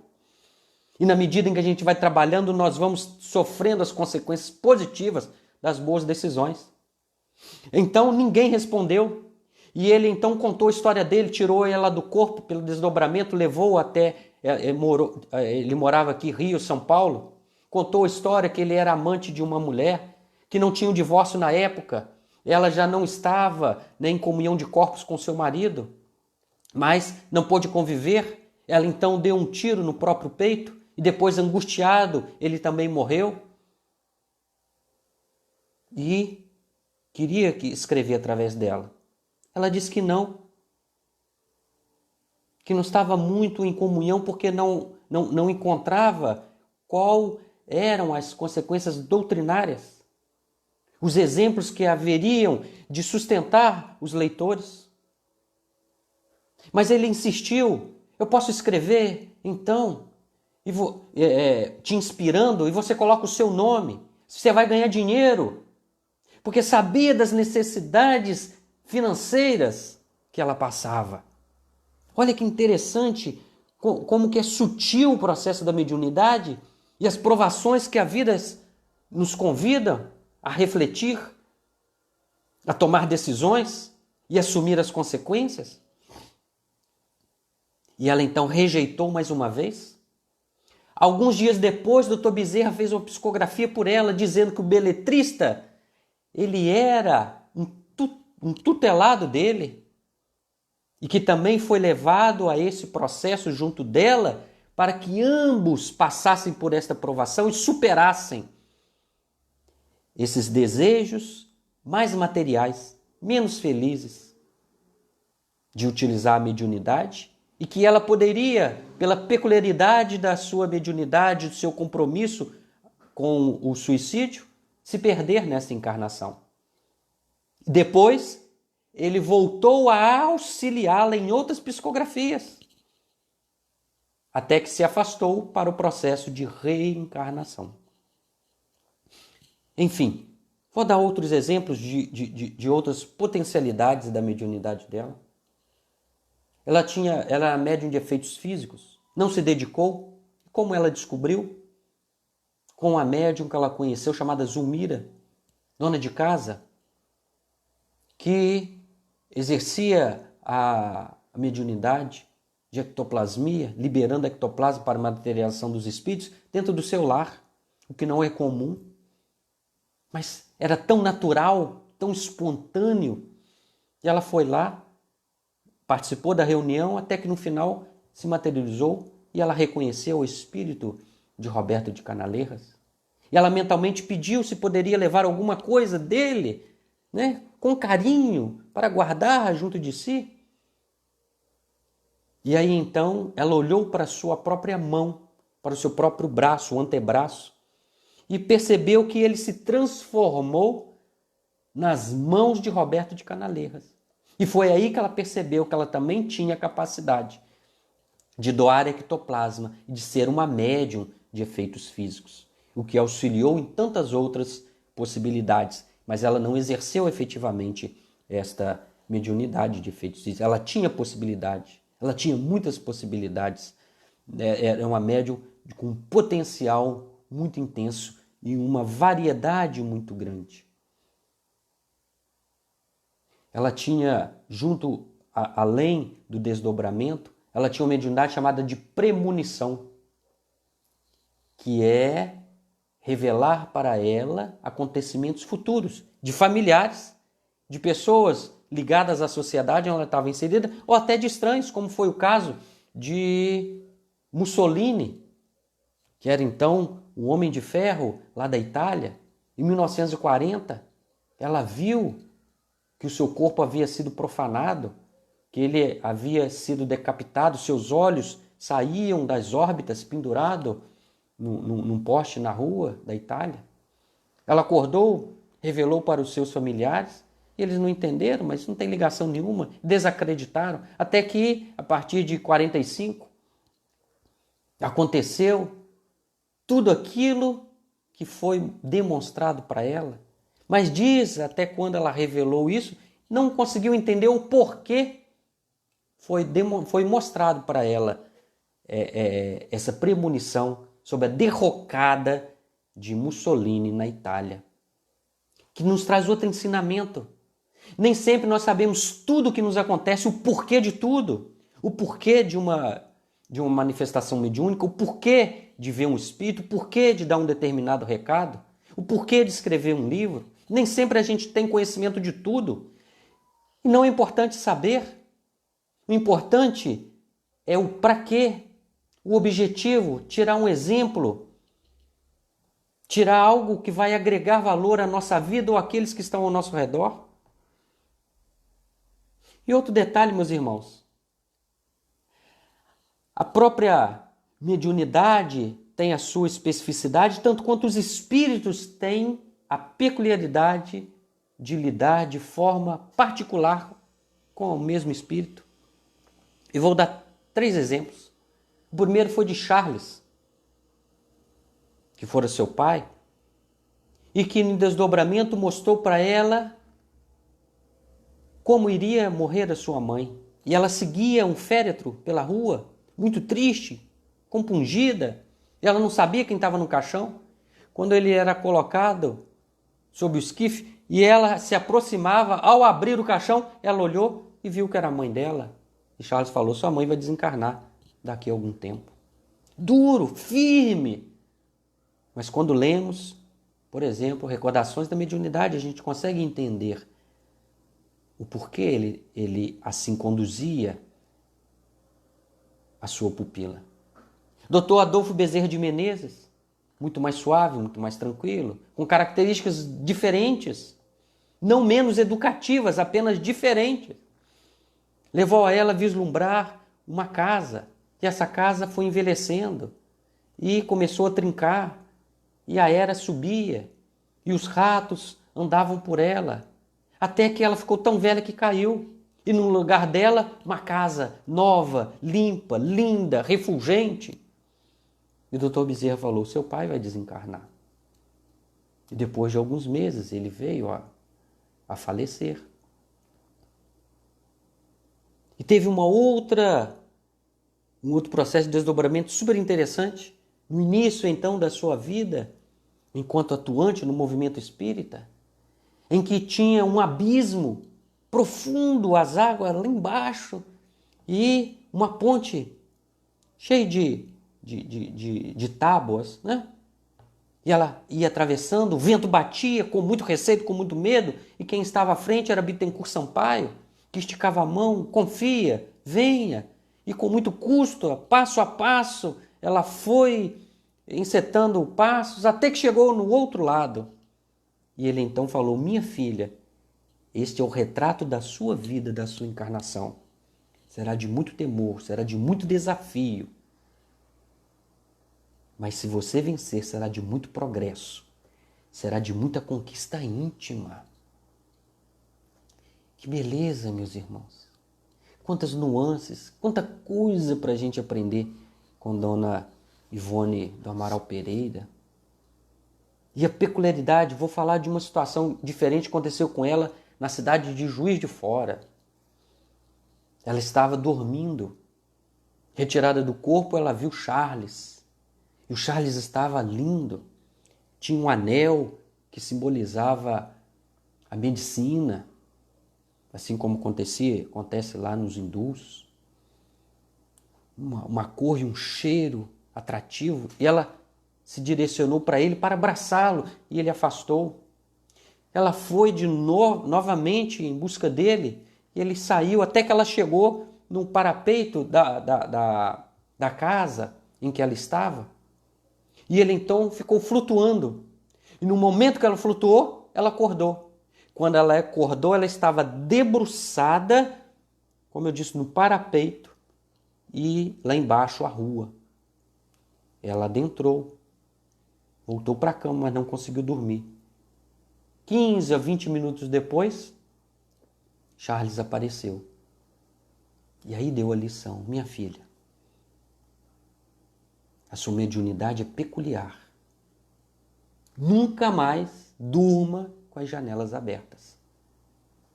E na medida em que a gente vai trabalhando, nós vamos sofrendo as consequências positivas das boas decisões. Então ninguém respondeu. E ele então contou a história dele, tirou ela do corpo pelo desdobramento, levou até... Ele morava aqui, Rio, São Paulo. Contou a história que ele era amante de uma mulher, que não tinha o divórcio na época. Ela já não estava nem em comunhão de corpos com seu marido, mas não pôde conviver. Ela então deu um tiro no próprio peito e depois, angustiado, ele também morreu. E queria escrever através dela. Ela disse que não, que não estava muito em comunhão porque não encontrava qual eram as consequências doutrinárias, os exemplos que haveriam de sustentar os leitores. Mas ele insistiu, eu posso escrever, então, te inspirando, e você coloca o seu nome, você vai ganhar dinheiro, porque sabia das necessidades financeiras que ela passava. Olha que interessante como que é sutil o processo da mediunidade e as provações que a vida nos convida a refletir, a tomar decisões e assumir as consequências. E ela então rejeitou mais uma vez. Alguns dias depois, o Dr. Bezerra fez uma psicografia por ela, dizendo que o beletrista, ele era um tutelado dele, e que também foi levado a esse processo junto dela para que ambos passassem por esta provação e superassem esses desejos mais materiais, menos felizes de utilizar a mediunidade, e que ela poderia, pela peculiaridade da sua mediunidade, do seu compromisso com o suicídio, se perder nessa encarnação. Depois, ele voltou a auxiliá-la em outras psicografias, até que se afastou para o processo de reencarnação. Enfim, vou dar outros exemplos de outras potencialidades da mediunidade dela. Ela era médium de efeitos físicos, não se dedicou, como ela descobriu, com a médium que ela conheceu, chamada Zulmira, dona de casa, que exercia a mediunidade de ectoplasmia, liberando a ectoplasma para a materialização dos espíritos dentro do seu lar, o que não é comum. Mas era tão natural, tão espontâneo, e ela foi lá, participou da reunião, até que no final se materializou e ela reconheceu o espírito de Roberto de Canaleiras. E ela mentalmente pediu se poderia levar alguma coisa dele, né, com carinho, para guardar junto de si. E aí então ela olhou para a sua própria mão, para o seu próprio braço, o antebraço, e percebeu que ele se transformou nas mãos de Roberto de Canaleiras. E foi aí que ela percebeu que ela também tinha capacidade de doar ectoplasma e de ser uma médium de efeitos físicos, o que auxiliou em tantas outras possibilidades, mas ela não exerceu efetivamente esta mediunidade de efeitos físicos. Ela tinha possibilidade, ela tinha muitas possibilidades, era uma médium com um potencial muito intenso e uma variedade muito grande. Ela tinha, além do desdobramento, ela tinha uma mediunidade chamada de premonição, que é revelar para ela acontecimentos futuros, de familiares, de pessoas ligadas à sociedade onde ela estava inserida, ou até de estranhos, como foi o caso de Mussolini, que era então o Homem de Ferro lá da Itália. Em 1940, ela viu que o seu corpo havia sido profanado, que ele havia sido decapitado, seus olhos saíam das órbitas pendurado num poste na rua da Itália. Ela acordou, revelou para os seus familiares, e eles não entenderam, mas não tem ligação nenhuma, desacreditaram, até que, a partir de 45, aconteceu tudo aquilo que foi demonstrado para ela. Mas diz, até quando ela revelou isso, não conseguiu entender o porquê foi mostrado para ela essa premonição sobre a derrocada de Mussolini na Itália, que nos traz outro ensinamento. Nem sempre nós sabemos tudo o que nos acontece, o porquê de tudo, o porquê de uma manifestação mediúnica, o porquê de ver um espírito, o porquê de dar um determinado recado, o porquê de escrever um livro. Nem sempre a gente tem conhecimento de tudo. E não é importante saber. O importante é o para quê, o objetivo, tirar um exemplo, tirar algo que vai agregar valor à nossa vida ou àqueles que estão ao nosso redor. E outro detalhe, meus irmãos, A própria mediunidade tem a sua especificidade, tanto quanto os espíritos têm a peculiaridade de lidar de forma particular com o mesmo espírito. E vou dar 3 exemplos. O primeiro foi de Charles, que fora seu pai, e que no desdobramento mostrou para ela como iria morrer a sua mãe. E ela seguia um féretro pela rua, muito triste, compungida, e ela não sabia quem estava no caixão. Quando ele era colocado sob o esquife e ela se aproximava, ao abrir o caixão, ela olhou e viu que era a mãe dela. E Charles falou: sua mãe vai desencarnar daqui a algum tempo. Duro, firme. Mas quando lemos, por exemplo, Recordações da Mediunidade, a gente consegue entender o porquê ele assim conduzia a sua pupila. Dr. Adolfo Bezerra de Menezes, muito mais suave, muito mais tranquilo, com características diferentes, não menos educativas, apenas diferentes. Levou a ela a vislumbrar uma casa, e essa casa foi envelhecendo, e começou a trincar, e a era subia, e os ratos andavam por ela, até que ela ficou tão velha que caiu, e no lugar dela, uma casa nova, limpa, linda, refulgente. E o doutor Bezerra falou: seu pai vai desencarnar. E depois de alguns meses ele veio a falecer. E teve um outro processo de desdobramento super interessante, no início então da sua vida, enquanto atuante no movimento espírita, em que tinha um abismo profundo, as águas lá embaixo, e uma ponte cheia de tábuas, né? E ela ia atravessando, o vento batia com muito receio, com muito medo, e quem estava à frente era Bittencourt Sampaio, que esticava a mão: confia, venha. E com muito custo, passo a passo, ela foi encetando passos, até que chegou no outro lado. E ele então falou: minha filha, este é o retrato da sua vida, da sua encarnação. Será de muito temor, será de muito desafio. Mas se você vencer, será de muito progresso. Será de muita conquista íntima. Que beleza, meus irmãos. Quantas nuances, quanta coisa para a gente aprender com Dona Ivone do Amaral Pereira. E a peculiaridade, vou falar de uma situação diferente que aconteceu com ela na cidade de Juiz de Fora. Ela estava dormindo. Retirada do corpo, ela viu Charles. E o Charles estava lindo. Tinha um anel que simbolizava a medicina, assim como acontece lá nos hindus. Uma cor e um cheiro atrativo. E ela se direcionou para ele para abraçá-lo, e ele afastou. Ela foi novamente em busca dele, e ele saiu até que ela chegou no parapeito da casa em que ela estava. E ele então ficou flutuando. E no momento que ela flutuou, ela acordou. Quando ela acordou, ela estava debruçada, como eu disse, no parapeito, e lá embaixo a rua. Ela adentrou, voltou para a cama, mas não conseguiu dormir. 15 a 20 minutos depois, Charles apareceu. E aí deu a lição: minha filha, a sua mediunidade é peculiar. Nunca mais durma com as janelas abertas.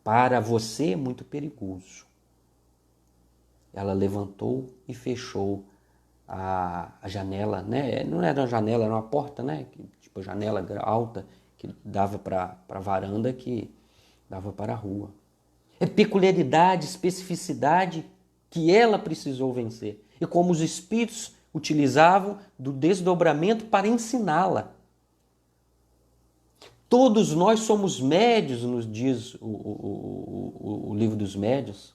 Para você é muito perigoso. Ela levantou e fechou a janela, né? Não era uma janela, era uma porta, né? Tipo janela alta que dava para a varanda, que dava para a rua. É peculiaridade, especificidade que ela precisou vencer. E como os espíritos utilizavam do desdobramento para ensiná-la. Todos nós somos médios, nos diz o livro dos médios.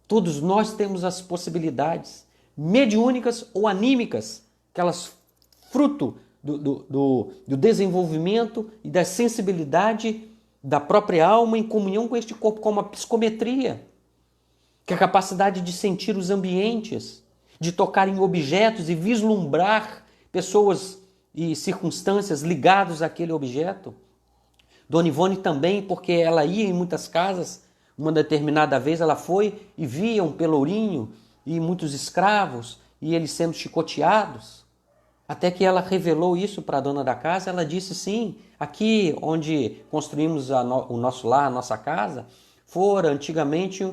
Todos nós temos as possibilidades mediúnicas ou anímicas, aquelas fruto do desenvolvimento e da sensibilidade da própria alma em comunhão com este corpo, como a psicometria, que é a capacidade de sentir os ambientes. de tocar em objetos e vislumbrar pessoas e circunstâncias ligadas àquele objeto. Dona Ivone também, porque ela ia em muitas casas, uma determinada vez ela foi e via um pelourinho e muitos escravos e eles sendo chicoteados. Até que ela revelou isso para a dona da casa, ela disse sim, aqui onde construímos o nosso lar, a nossa casa, fora antigamente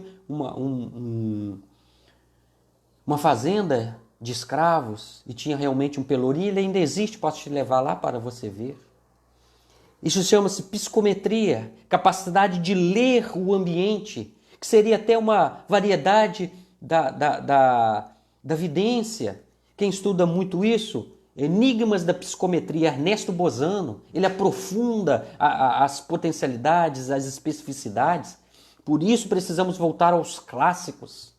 uma fazenda de escravos e tinha realmente um pelourinho, ele ainda existe, posso te levar lá para você ver. Isso chama-se psicometria, capacidade de ler o ambiente, que seria até uma variedade da vidência. Quem estuda muito isso, Enigmas da Psicometria, Ernesto Bozano, ele aprofunda as potencialidades, as especificidades. Por isso precisamos voltar aos clássicos.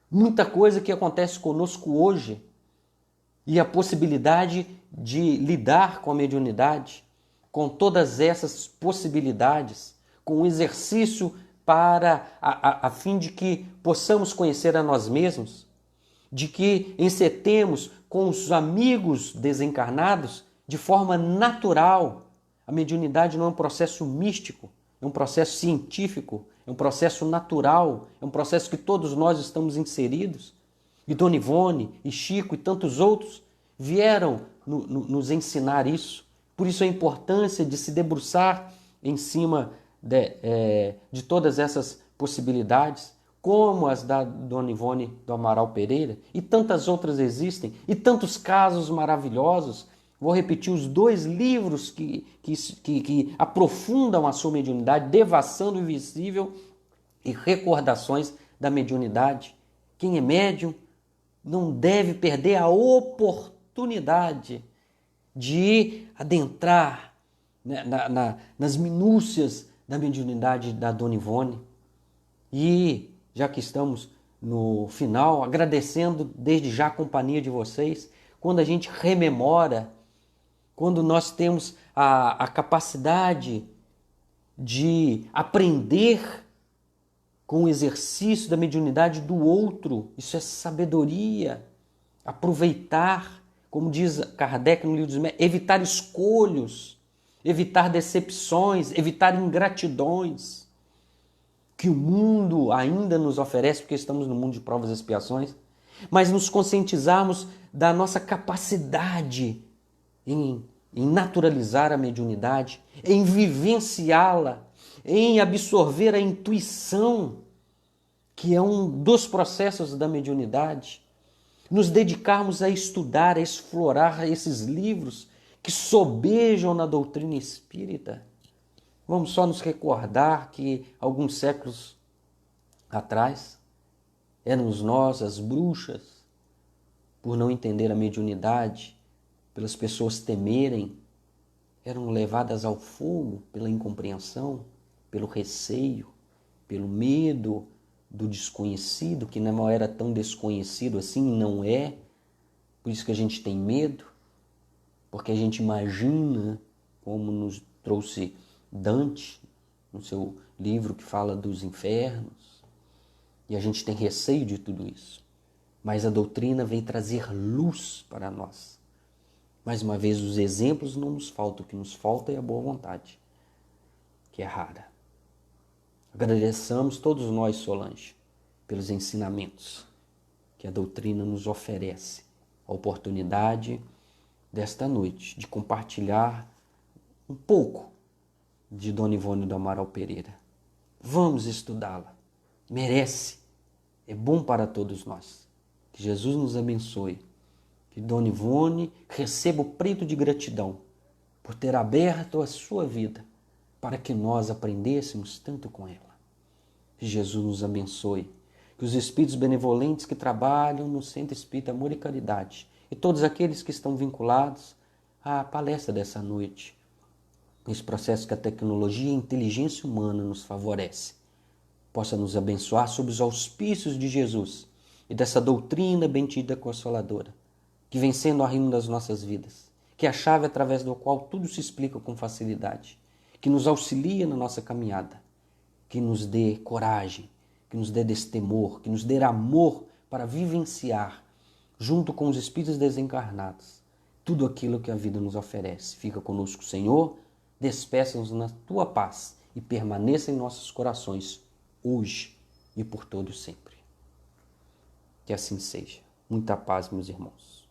Muita coisa que acontece conosco hoje e a possibilidade de lidar com a mediunidade, com todas essas possibilidades, com o exercício a fim de que possamos conhecer a nós mesmos, de que encetemos com os amigos desencarnados de forma natural. A mediunidade não é um processo místico, é um processo científico, é um processo natural, é um processo que todos nós estamos inseridos. E Dona Ivone, e Chico e tantos outros vieram nos ensinar isso. Por isso a importância de se debruçar em cima de todas essas possibilidades, como as da Dona Ivone do Amaral Pereira, e tantas outras existem, e tantos casos maravilhosos. Vou repetir os 2 livros que aprofundam a sua mediunidade, Devassando o Invisível e Recordações da Mediunidade. Quem é médium não deve perder a oportunidade de adentrar nas minúcias da mediunidade da Dona Ivone. E, já que estamos no final, agradecendo desde já a companhia de vocês, quando a gente rememora, quando nós temos a capacidade de aprender com o exercício da mediunidade do outro, isso é sabedoria, aproveitar, como diz Kardec no Livro dos Médiuns, evitar escolhos, evitar decepções, evitar ingratidões, que o mundo ainda nos oferece, porque estamos no mundo de provas e expiações, mas nos conscientizarmos da nossa capacidade em naturalizar a mediunidade, em vivenciá-la, em absorver a intuição, que é um dos processos da mediunidade, nos dedicarmos a estudar, a explorar esses livros que sobejam na doutrina espírita. Vamos só nos recordar que alguns séculos atrás éramos nós, as bruxas, por não entender a mediunidade, pelas pessoas temerem, eram levadas ao fogo pela incompreensão, pelo receio, pelo medo do desconhecido, que não era tão desconhecido assim, não é. Por isso que a gente tem medo, porque a gente imagina, como nos trouxe Dante, no seu livro que fala dos infernos, e a gente tem receio de tudo isso. Mas a doutrina vem trazer luz para nós. Mais uma vez, os exemplos não nos faltam, o que nos falta é a boa vontade, que é rara. Agradeçamos todos nós, Solange, pelos ensinamentos que a doutrina nos oferece, a oportunidade desta noite de compartilhar um pouco de Dona Ivone do Amaral Pereira. Vamos estudá-la, merece, é bom para todos nós. Que Jesus nos abençoe, que Dona Ivone receba o preto de gratidão por ter aberto a sua vida para que nós aprendêssemos tanto com ela. Que Jesus nos abençoe, que os espíritos benevolentes que trabalham no Centro Espírita Amor e Caridade e todos aqueles que estão vinculados à palestra dessa noite, nesse processo que a tecnologia e a inteligência humana nos favorece, possa nos abençoar sob os auspícios de Jesus e dessa doutrina bendita consoladora, que vem sendo a rima das nossas vidas, que é a chave através do qual tudo se explica com facilidade, que nos auxilia na nossa caminhada, que nos dê coragem, que nos dê destemor, que nos dê amor para vivenciar junto com os espíritos desencarnados, tudo aquilo que a vida nos oferece. Fica conosco, Senhor, despeça-nos na tua paz e permaneça em nossos corações, hoje e por todo sempre. Que assim seja. Muita paz, meus irmãos.